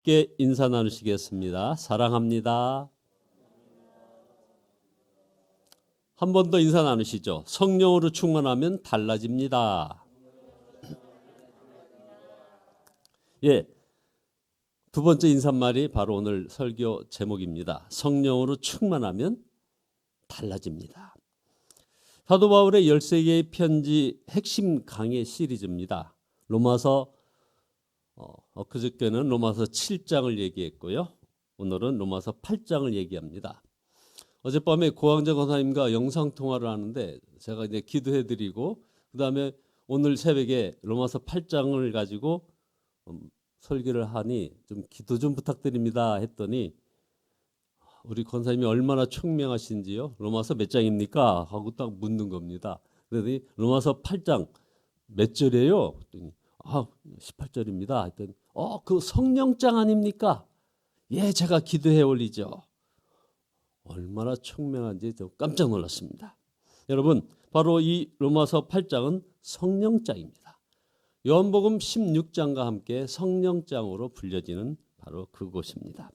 함께 인사 나누시겠습니다. 사랑합니다. 한 번 더 인사 나누시죠. 성령으로 충만하면 달라집니다. 예, 두 번째 인사말이 바로 오늘 설교 제목입니다. 성령으로 충만하면 달라집니다. 사도 바울의 13개의 편지 핵심 강의 시리즈입니다. 로마서 그저께는 로마서 7장을 얘기했고요. 오늘은 로마서 8장을 얘기합니다. 어젯밤에 고황재 권사님과 영상통화를 하는데 제가 이제 기도해드리고 그다음에 오늘 새벽에 로마서 8장을 가지고 설교를 하니 좀 기도 좀 부탁드립니다 했더니 우리 권사님이 얼마나 총명하신지요. 로마서 몇 장입니까? 하고 딱 묻는 겁니다. 그러더니 로마서 8장 몇 절이에요? 그랬더니 18절입니다. 했더니 그 성령장 아닙니까? 예, 제가 기도해 올리죠. 얼마나 총명한지 저 깜짝 놀랐습니다. 여러분, 바로 이 로마서 8장은 성령장입니다. 요한복음 16장과 함께 성령장으로 불려지는 바로 그곳입니다.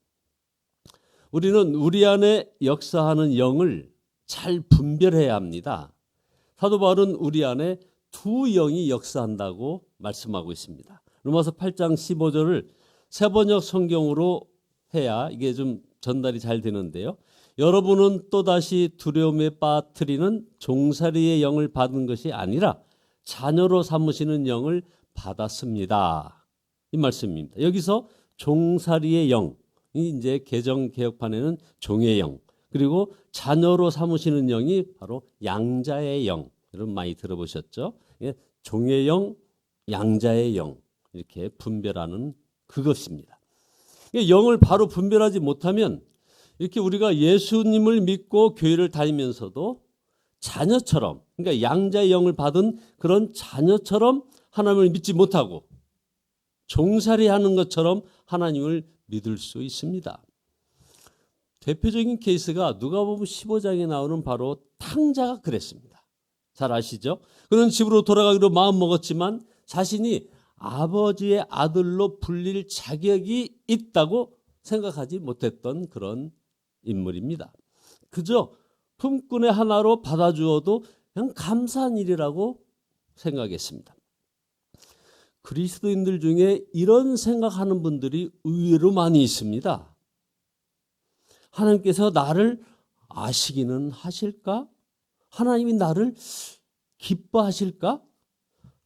우리는 우리 안에 역사하는 영을 잘 분별해야 합니다. 사도 바울은 우리 안에 두 영이 역사한다고 말씀하고 있습니다. 로마서 8장 15절을 세번역 성경으로 해야 이게 좀 전달이 잘 되는데요. 여러분은 또다시 두려움에 빠뜨리는 종살이의 영을 받은 것이 아니라 자녀로 삼으시는 영을 받았습니다. 이 말씀입니다. 여기서 종살이의 영이 이제 개정 개혁판에는 종의 영, 그리고 자녀로 삼으시는 영이 바로 양자의 영. 여러분 많이 들어보셨죠? 종의 영, 양자의 영 이렇게 분별하는 그것입니다. 영을 바로 분별하지 못하면 이렇게 우리가 예수님을 믿고 교회를 다니면서도 자녀처럼, 그러니까 양자의 영을 받은 그런 자녀처럼 하나님을 믿지 못하고 종살이하는 것처럼 하나님을 믿을 수 있습니다. 대표적인 케이스가 누가복음 15장에 나오는 바로 탕자가 그랬습니다. 잘 아시죠? 그는 집으로 돌아가기로 마음먹었지만 자신이 아버지의 아들로 불릴 자격이 있다고 생각하지 못했던 그런 인물입니다. 그저 품꾼의 하나로 받아주어도 그냥 감사한 일이라고 생각했습니다. 그리스도인들 중에 이런 생각하는 분들이 의외로 많이 있습니다. 하나님께서 나를 아시기는 하실까? 하나님이 나를 기뻐하실까?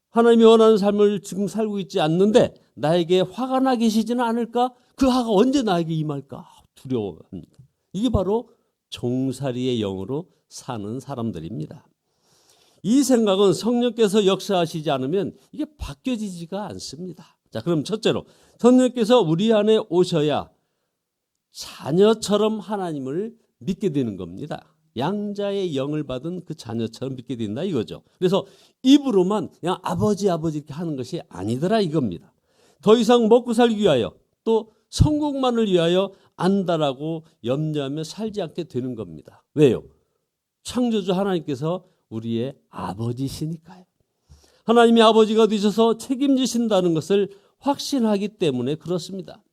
하나님이 원하는 삶을 지금 살고 있지 않는데 나에게 화가 나 계시지는 않을까? 그 화가 언제 나에게 임할까? 두려워합니다. 이게 바로 종살이의 영으로 사는 사람들입니다. 이 생각은 성령께서 역사하시지 않으면 이게 바뀌어지지가 않습니다. 자, 그럼 첫째로 성령께서 우리 안에 오셔야 자녀처럼 하나님을 믿게 되는 겁니다. 양자의 영을 받은 그 자녀처럼 믿게 된다 이거죠. 그래서 입으로만 그냥 아버지 이렇게 하는 것이 아니더라 이겁니다. 더 이상 먹고 살기 위하여 또 성공만을 위하여 안다라고 염려하며 살지 않게 되는 겁니다. 왜요? 창조주 하나님께서 우리의 아버지시니까요. 하나님이 아버지가 되셔서 책임지신다는 것을 확신하기 때문에 그렇습니다.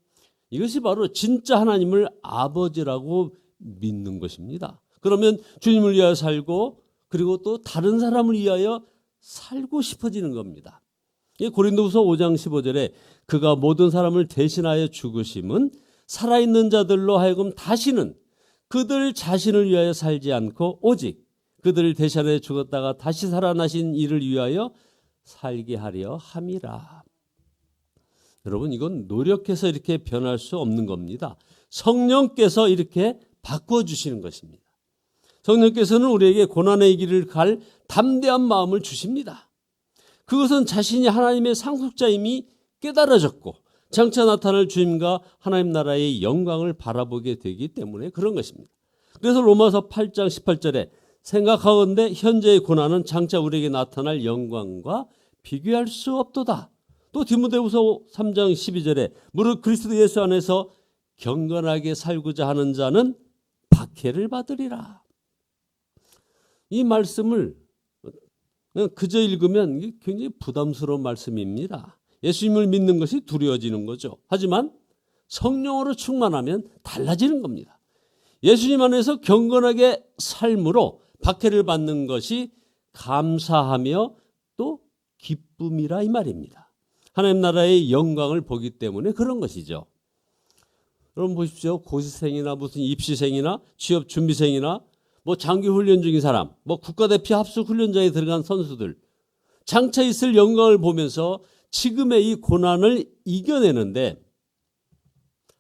이것이 바로 진짜 하나님을 아버지라고 믿는 것입니다. 그러면 주님을 위하여 살고 그리고 또 다른 사람을 위하여 살고 싶어지는 겁니다. 고린도후서 5장 15절에 그가 모든 사람을 대신하여 죽으심은 살아있는 자들로 하여금 다시는 그들 자신을 위하여 살지 않고 오직 그들을 대신하여 죽었다가 다시 살아나신 이를 위하여 살게 하려 함이라. 여러분, 이건 노력해서 이렇게 변할 수 없는 겁니다. 성령께서 이렇게 바꿔주시는 것입니다. 성령께서는 우리에게 고난의 길을 갈 담대한 마음을 주십니다. 그것은 자신이 하나님의 상속자임이 깨달아졌고 장차 나타날 주님과 하나님 나라의 영광을 바라보게 되기 때문에 그런 것입니다. 그래서 로마서 8장 18절에 생각하건대 현재의 고난은 장차 우리에게 나타날 영광과 비교할 수 없도다. 또 디모데후서 3장 12절에 무릇 그리스도 예수 안에서 경건하게 살고자 하는 자는 박해를 받으리라. 이 말씀을 그저 읽으면 굉장히 부담스러운 말씀입니다. 예수님을 믿는 것이 두려워지는 거죠. 하지만 성령으로 충만하면 달라지는 겁니다. 예수님 안에서 경건하게 삶으로 박해를 받는 것이 감사하며 또 기쁨이라 이 말입니다. 하나님 나라의 영광을 보기 때문에 그런 것이죠. 여러분 보십시오. 고시생이나 무슨 입시생이나 취업 준비생이나 뭐 장기 훈련 중인 사람, 뭐 국가대표 합숙 훈련장에 들어간 선수들, 장차 있을 영광을 보면서 지금의 이 고난을 이겨내는데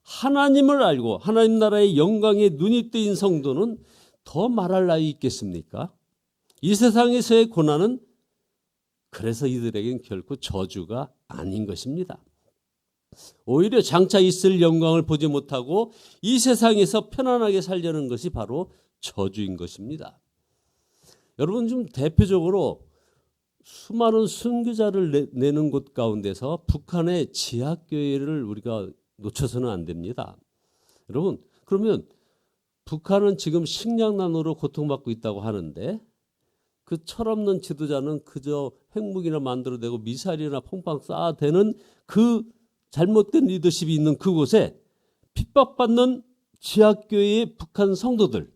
하나님을 알고 하나님 나라의 영광에 눈이 뜨인 성도는 더 말할 나위 있겠습니까? 이 세상에서의 고난은 그래서 이들에겐 결코 저주가 아닌 것입니다. 오히려 장차 있을 영광을 보지 못하고 이 세상에서 편안하게 살려는 것이 바로 저주인 것입니다. 여러분 좀 대표적으로 수많은 순교자를 내는 곳 가운데서 북한의 지하교회를 우리가 놓쳐서는 안 됩니다. 여러분 그러면 북한은 지금 식량난으로 고통받고 있다고 하는데 그 철없는 지도자는 그저 핵무기나 만들어내고 미사일이나 퐁팡 쏴대는 그 잘못된 리더십이 있는 그곳에 핍박받는 지하교회의 북한 성도들,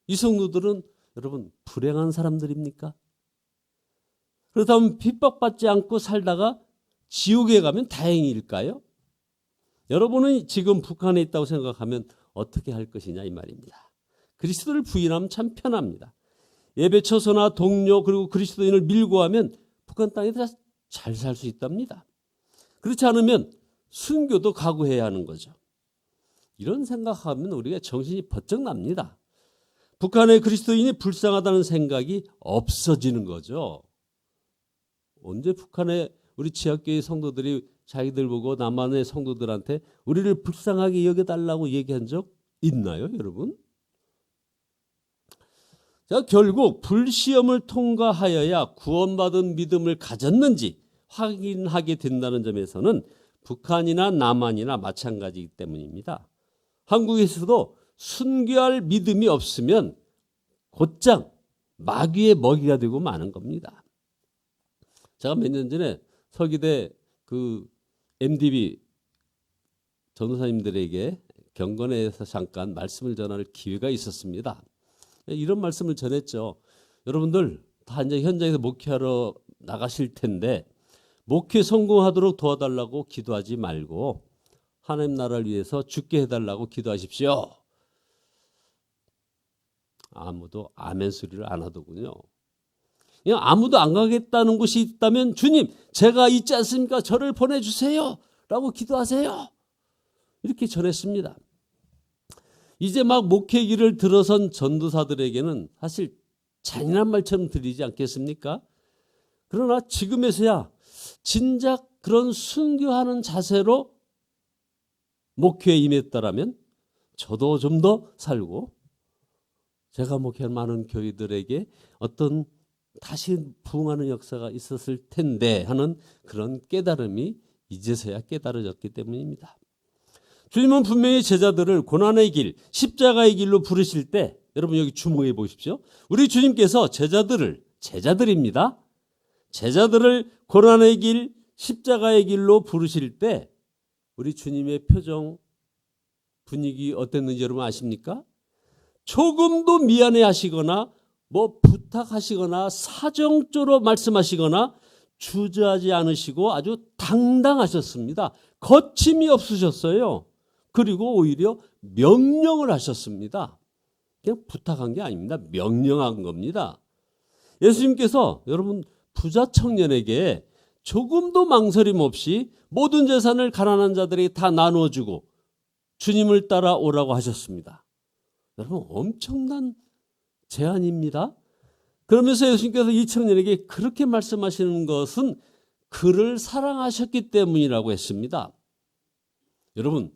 이 성도들은 여러분 불행한 사람들입니까? 그렇다면 핍박받지 않고 살다가 지옥에 가면 다행일까요? 여러분은 지금 북한에 있다고 생각하면 어떻게 할 것이냐 이 말입니다. 그리스도를 부인하면 참 편합니다. 예배 처소나 동료 그리고 그리스도인을 밀고 하면 북한 땅에 잘 살 수 있답니다. 그렇지 않으면 순교도 각오해야 하는 거죠. 이런 생각하면 우리가 정신이 번쩍 납니다. 북한의 그리스도인이 불쌍하다는 생각이 없어지는 거죠. 언제 북한의 우리 지하교회 성도들이 자기들 보고 남한의 성도들한테 우리를 불쌍하게 여겨달라고 얘기한 적 있나요, 여러분? 자, 결국 불시험을 통과하여야 구원받은 믿음을 가졌는지 확인하게 된다는 점에서는 북한이나 남한이나 마찬가지이기 때문입니다. 한국에서도 순교할 믿음이 없으면 곧장 마귀의 먹이가 되고 마는 겁니다. 제가 몇 년 전에 서기대 그 MDB 전도사님들에게 경건에서 잠깐 말씀을 전할 기회가 있었습니다. 이런 말씀을 전했죠. 여러분들 다 이제 현장에서 목회하러 나가실 텐데 목회 성공하도록 도와달라고 기도하지 말고 하나님 나라를 위해서 죽게 해달라고 기도하십시오. 아무도 아멘 소리를 안 하더군요. 그냥 아무도 안 가겠다는 곳이 있다면 주님 제가 있지 않습니까? 저를 보내주세요 라고 기도하세요. 이렇게 전했습니다. 이제 막 목회기를 들어선 전도사들에게는 사실 잔인한 말처럼 들리지 않겠습니까? 그러나 지금에서야 진작 그런 순교하는 자세로 목회에 임했다라면 저도 좀 더 살고 제가 목회한 많은 교회들에게 어떤 다시 부흥하는 역사가 있었을 텐데 하는 그런 깨달음이 이제서야 깨달아졌기 때문입니다. 주님은 분명히 제자들을 고난의 길, 십자가의 길로 부르실 때 여러분 여기 주목해 보십시오. 우리 주님께서 제자들입니다. 제자들을 고난의 길, 십자가의 길로 부르실 때 우리 주님의 표정, 분위기 어땠는지 여러분 아십니까? 조금도 미안해 하시거나 뭐 부탁하시거나 사정적으로 말씀하시거나 주저하지 않으시고 아주 당당하셨습니다. 거침이 없으셨어요. 그리고 오히려 명령을 하셨습니다. 그냥 부탁한 게 아닙니다. 명령한 겁니다. 예수님께서 여러분 부자 청년에게 조금도 망설임 없이 모든 재산을 가난한 자들에게 다 나눠주고 주님을 따라오라고 하셨습니다. 여러분 엄청난 제안입니다. 그러면서 예수님께서 이 청년에게 그렇게 말씀하시는 것은 그를 사랑하셨기 때문이라고 했습니다. 여러분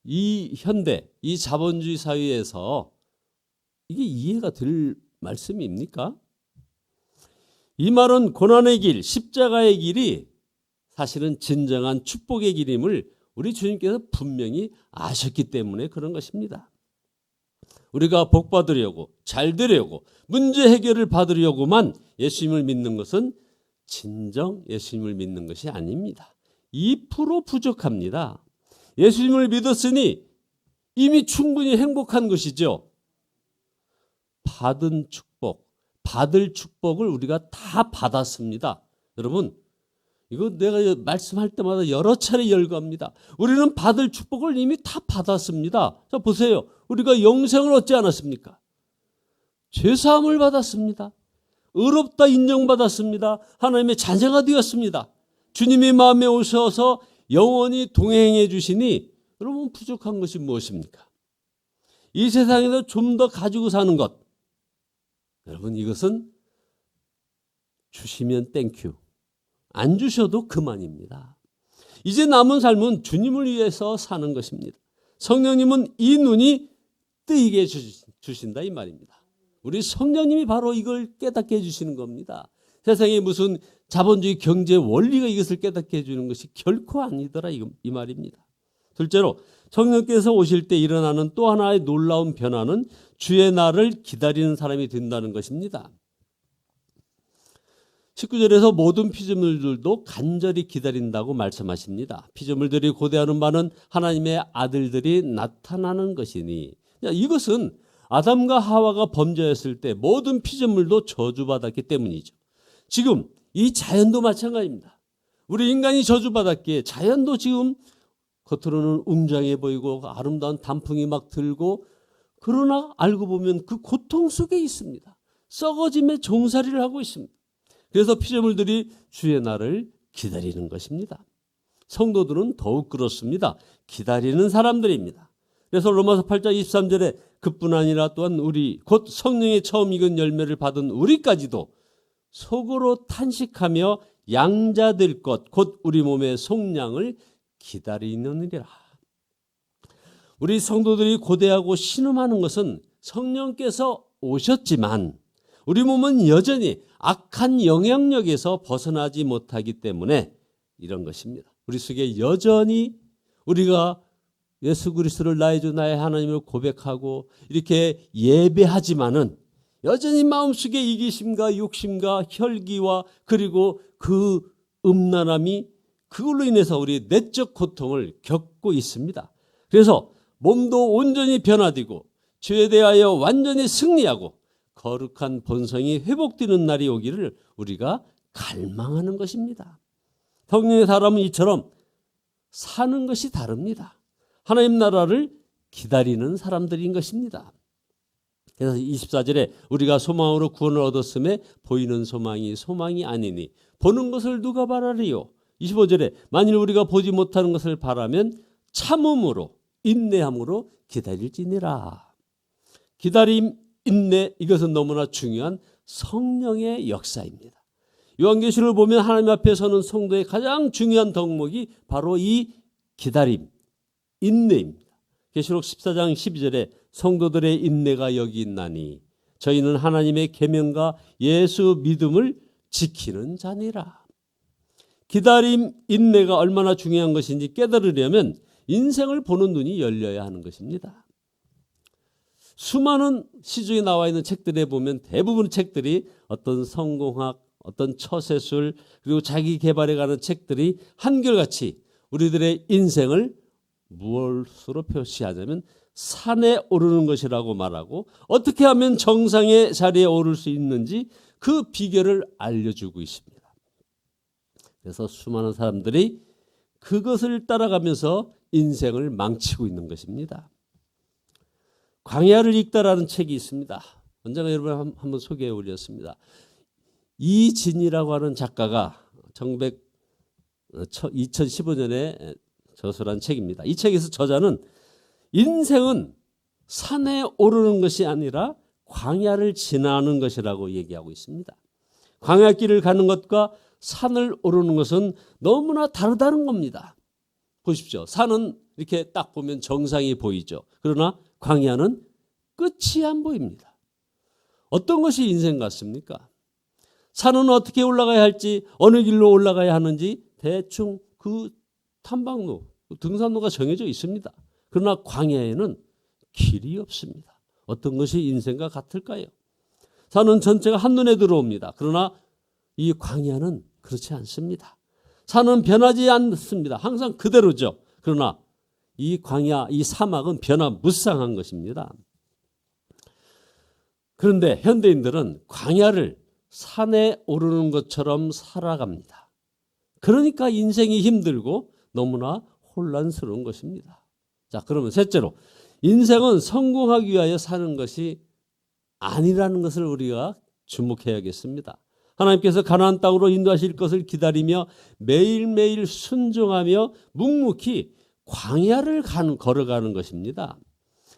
이 현대, 이 자본주의 사회에서 이게 이해가 될 말씀입니까? 이 말은 고난의 길, 십자가의 길이 사실은 진정한 축복의 길임을 우리 주님께서 분명히 아셨기 때문에 그런 것입니다. 우리가 복 받으려고, 잘 되려고, 문제 해결을 받으려고만 예수님을 믿는 것은 진정 예수님을 믿는 것이 아닙니다. 2% 부족합니다. 예수님을 믿었으니 이미 충분히 행복한 것이죠. 받은 축복, 받을 축복을 우리가 다 받았습니다. 여러분, 이거 내가 말씀할 때마다 여러 차례 열거합니다. 우리는 받을 축복을 이미 다 받았습니다. 자, 보세요. 우리가 영생을 얻지 않았습니까? 죄사함을 받았습니다. 의롭다 인정받았습니다. 하나님의 자녀가 되었습니다. 주님이 마음에 오셔서 영원히 동행해 주시니 여러분, 부족한 것이 무엇입니까? 이 세상에서 좀 더 가지고 사는 것. 여러분, 이것은 주시면 땡큐, 안 주셔도 그만입니다. 이제 남은 삶은 주님을 위해서 사는 것입니다. 성령님은 이 눈이 뜨이게 주신다 이 말입니다. 우리 성령님이 바로 이걸 깨닫게 해주시는 겁니다. 세상에 무슨 자본주의 경제 원리가 이것을 깨닫게 해주는 것이 결코 아니더라 이 말입니다. 둘째로, 성령께서 오실 때 일어나는 또 하나의 놀라운 변화는 주의 날을 기다리는 사람이 된다는 것입니다. 19절에서 모든 피조물들도 간절히 기다린다고 말씀하십니다. 피조물들이 고대하는 바는 하나님의 아들들이 나타나는 것이니, 이것은 아담과 하와가 범죄했을 때 모든 피조물도 저주받았기 때문이죠. 지금 이 자연도 마찬가지입니다. 우리 인간이 저주받았기에 자연도 지금 겉으로는 웅장해 보이고 아름다운 단풍이 막 들고, 그러나 알고 보면 그 고통 속에 있습니다. 썩어짐의 종살이를 하고 있습니다. 그래서 피조물들이 주의 날을 기다리는 것입니다. 성도들은 더욱 그렇습니다. 기다리는 사람들입니다. 그래서 로마서 8장 23절에 그뿐 아니라 또한 우리 곧 성령의 처음 익은 열매를 받은 우리까지도 속으로 탄식하며 양자될 것 곧 우리 몸의 속량을 기다리느니라. 우리 성도들이 고대하고 신음하는 것은 성령께서 오셨지만 우리 몸은 여전히 악한 영향력에서 벗어나지 못하기 때문에 이런 것입니다. 우리 속에 여전히 우리가 예수 그리스도를 나의 주 나의 하나님을 고백하고 이렇게 예배하지만은 여전히 마음속에 이기심과 욕심과 혈기와 그리고 그 음란함이 그걸로 인해서 우리 내적 고통을 겪고 있습니다. 그래서 몸도 온전히 변화되고 죄에 대하여 완전히 승리하고 거룩한 본성이 회복되는 날이 오기를 우리가 갈망하는 것입니다. 성령의 사람은 이처럼 사는 것이 다릅니다. 하나님 나라를 기다리는 사람들인 것입니다. 그래서 24절에 우리가 소망으로 구원을 얻었음에 보이는 소망이 아니니 보는 것을 누가 바라리요. 25절에 만일 우리가 보지 못하는 것을 바라면 참음으로 인내함으로 기다릴지니라. 기다림, 인내, 이것은 너무나 중요한 성령의 역사입니다. 요한계시록을 보면 하나님 앞에 서는 성도의 가장 중요한 덕목이 바로 이 기다림, 인내입니다. 계시록 14장 12절에 성도들의 인내가 여기 있나니 저희는 하나님의 계명과 예수 믿음을 지키는 자니라. 기다림, 인내가 얼마나 중요한 것인지 깨달으려면 인생을 보는 눈이 열려야 하는 것입니다. 수많은 시중에 나와 있는 책들에 보면 대부분의 책들이 어떤 성공학, 어떤 처세술 그리고 자기 개발에 관한 책들이 한결같이 우리들의 인생을 무엇으로 표시하자면 산에 오르는 것이라고 말하고 어떻게 하면 정상의 자리에 오를 수 있는지 그 비결을 알려주고 있습니다. 그래서 수많은 사람들이 그것을 따라가면서 인생을 망치고 있는 것입니다. 광야를 읽다라는 책이 있습니다. 언젠가 여러분 한번 소개해 올렸습니다. 이진이라고 하는 작가가 2015년에 저술한 책입니다. 이 책에서 저자는 인생은 산에 오르는 것이 아니라 광야를 지나는 것이라고 얘기하고 있습니다. 광야길을 가는 것과 산을 오르는 것은 너무나 다르다는 겁니다. 보십시오. 산은 이렇게 딱 보면 정상이 보이죠. 그러나 광야는 끝이 안 보입니다. 어떤 것이 인생 같습니까? 산은 어떻게 올라가야 할지, 어느 길로 올라가야 하는지 대충 그 탐방로, 등산로가 정해져 있습니다. 그러나 광야에는 길이 없습니다. 어떤 것이 인생과 같을까요? 산은 전체가 한눈에 들어옵니다. 그러나 이 광야는 그렇지 않습니다. 산은 변하지 않습니다. 항상 그대로죠. 그러나 이 광야, 이 사막은 변화무쌍한 것입니다. 그런데 현대인들은 광야를 산에 오르는 것처럼 살아갑니다. 그러니까 인생이 힘들고 너무나 혼란스러운 것입니다. 자, 그러면 셋째로, 인생은 성공하기 위하여 사는 것이 아니라는 것을 우리가 주목해야겠습니다. 하나님께서 가나안 땅으로 인도하실 것을 기다리며 매일매일 순종하며 묵묵히 광야를 걸어가는 것입니다.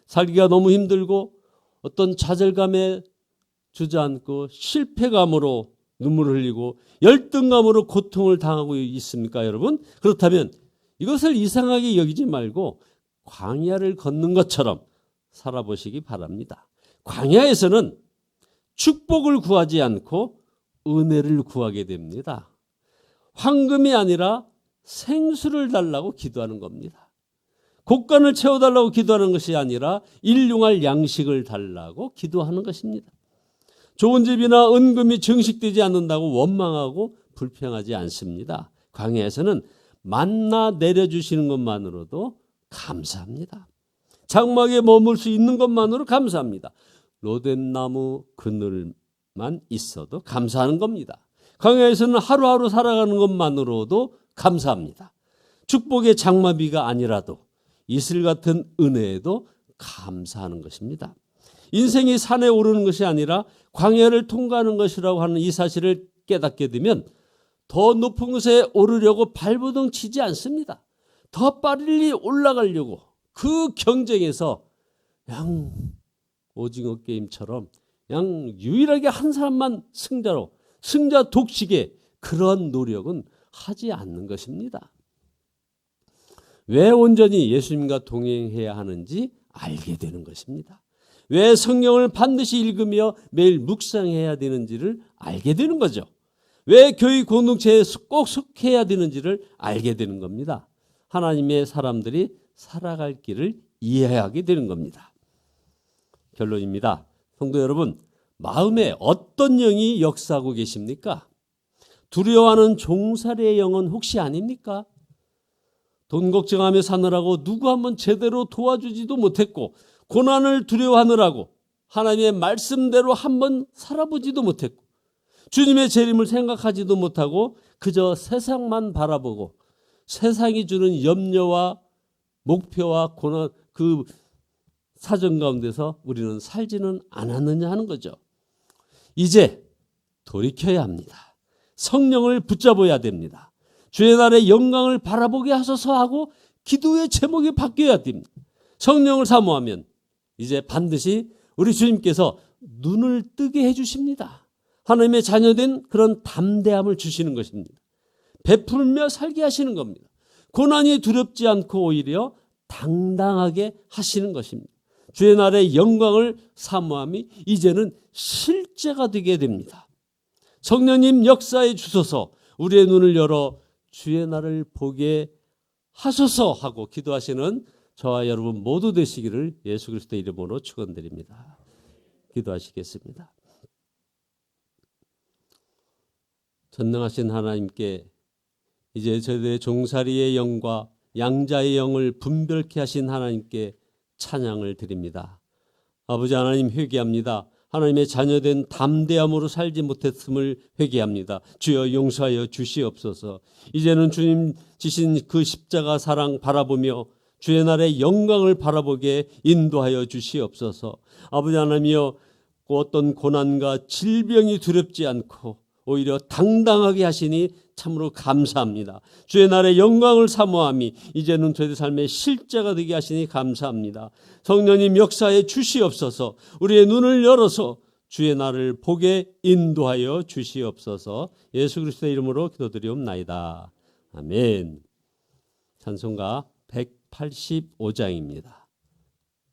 살기가 너무 힘들고 어떤 좌절감에 주저앉고 실패감으로 눈물을 흘리고 열등감으로 고통을 당하고 있습니까, 여러분? 그렇다면 이것을 이상하게 여기지 말고 광야를 걷는 것처럼 살아보시기 바랍니다. 광야에서는 축복을 구하지 않고 은혜를 구하게 됩니다. 황금이 아니라 생수를 달라고 기도하는 겁니다. 곡간을 채워달라고 기도하는 것이 아니라 일용할 양식을 달라고 기도하는 것입니다. 좋은 집이나 은금이 증식되지 않는다고 원망하고 불평하지 않습니다. 광야에서는 만나 내려주시는 것만으로도 감사합니다. 장막에 머물 수 있는 것만으로 감사합니다. 로뎀나무 그늘만 있어도 감사하는 겁니다. 광야에서는 하루하루 살아가는 것만으로도 감사합니다. 축복의 장마비가 아니라도 이슬 같은 은혜에도 감사하는 것입니다. 인생이 산에 오르는 것이 아니라 광야를 통과하는 것이라고 하는 이 사실을 깨닫게 되면 더 높은 곳에 오르려고 발버둥 치지 않습니다. 더 빨리 올라가려고 그 경쟁에서 그냥 오징어 게임처럼 그냥 유일하게 한 사람만 승자로, 승자 독식의 그런 노력은 하지 않는 것입니다. 왜 온전히 예수님과 동행해야 하는지 알게 되는 것입니다. 왜 성경을 반드시 읽으며 매일 묵상해야 되는지를 알게 되는 거죠. 왜 교회 공동체에 꼭 속해야 되는지를 알게 되는 겁니다. 하나님의 사람들이 살아갈 길을 이해하게 되는 겁니다. 결론입니다. 성도 여러분, 마음에 어떤 영이 역사하고 계십니까? 두려워하는 종살이의 영은 혹시 아닙니까? 돈 걱정하며 사느라고 누구 한번 제대로 도와주지도 못했고, 고난을 두려워하느라고 하나님의 말씀대로 한번 살아보지도 못했고, 주님의 재림을 생각하지도 못하고 그저 세상만 바라보고 세상이 주는 염려와 목표와 고난, 그 사정 가운데서 우리는 살지는 않았느냐 하는 거죠. 이제 돌이켜야 합니다. 성령을 붙잡아야 됩니다. 주의 날의 영광을 바라보게 하소서 하고 기도의 제목이 바뀌어야 됩니다. 성령을 사모하면 이제 반드시 우리 주님께서 눈을 뜨게 해주십니다. 하나님의 자녀된 그런 담대함을 주시는 것입니다. 베풀며 살게 하시는 겁니다. 고난이 두렵지 않고 오히려 당당하게 하시는 것입니다. 주의 날의 영광을 사모함이 이제는 실제가 되게 됩니다. 성령님 역사해 주소서, 우리의 눈을 열어 주의 날을 보게 하소서 하고 기도하시는 저와 여러분 모두 되시기를 예수 그리스도의 이름으로 축원드립니다. 기도하시겠습니다. 전능하신 하나님께 이제 저희들의 종살이의 영과 양자의 영을 분별케 하신 하나님께 찬양을 드립니다. 아버지 하나님, 회개합니다. 하나님의 자녀된 담대함으로 살지 못했음을 회개합니다. 주여 용서하여 주시옵소서. 이제는 주님 지신 그 십자가 사랑 바라보며 주의 날의 영광을 바라보게 인도하여 주시옵소서. 아버지 하나님이여, 어떤 고난과 질병이 두렵지 않고 오히려 당당하게 하시니 참으로 감사합니다. 주의 날의 영광을 사모함이 이제는 저희들 삶의 실제가 되게 하시니 감사합니다. 성령님 역사에 주시옵소서. 우리의 눈을 열어서 주의 날을 보게 인도하여 주시옵소서. 예수 그리스도의 이름으로 기도드리옵나이다. 아멘. 찬송가 185장입니다.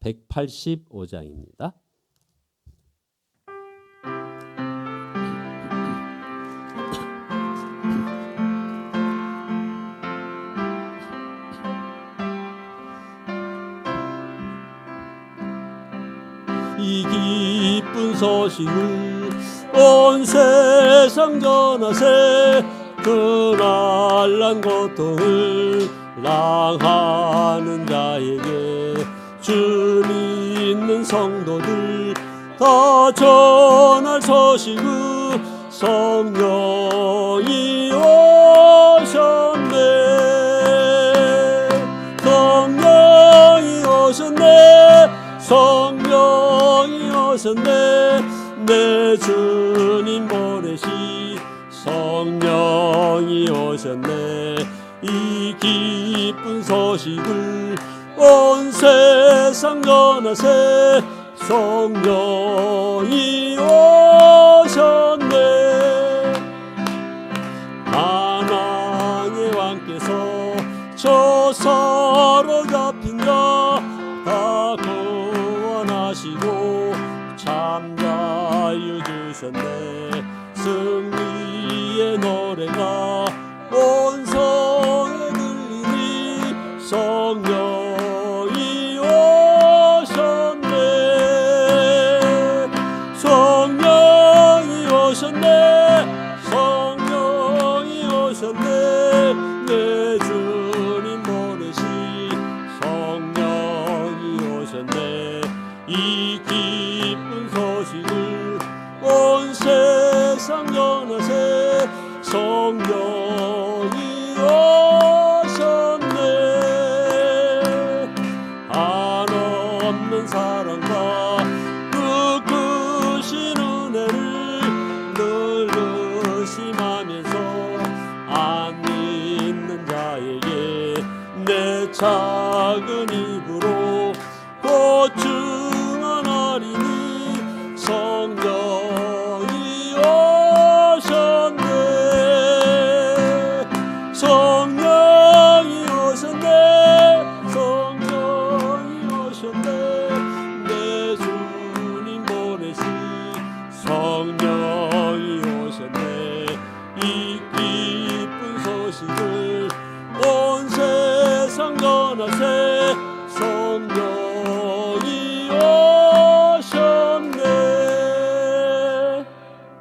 185장입니다. 이 기쁜 소식을 온 세상 전하세. 그 날란 고통을 사랑하는 자에게 주 믿는 성도들 다 전할 소식은 성령이 오셨네. 성령이 오셨네. 성령이 오셨네. 내 주님 보내시 성령이 오셨네. 이 기쁜 소식을 온 세상 전하세. 성령이 오셨네. 만왕의 왕께서 저 사로잡힌 자 다 구원하시고 참 자유 주셨네. 승리의 노래가 온 성에 들리니 성령이 오셨네. 성령이 오셨네. 성령이 오셨네. 내 주님 보내시 성령이 오셨네. 이 기쁜 소식을 온 세상 전하세. 성령이 오셨네. 한없는 사랑과 그 크신 은혜를 늘 의심하면서 안 믿는 자에게 내 작은 입으로 보증하나리니 성령이 오셨네. 성령이 오셨네. 성령이 오셨네. 내 주님 보내시 성령이 오셨네. 이 기쁜 소식을 온 세상 전하세.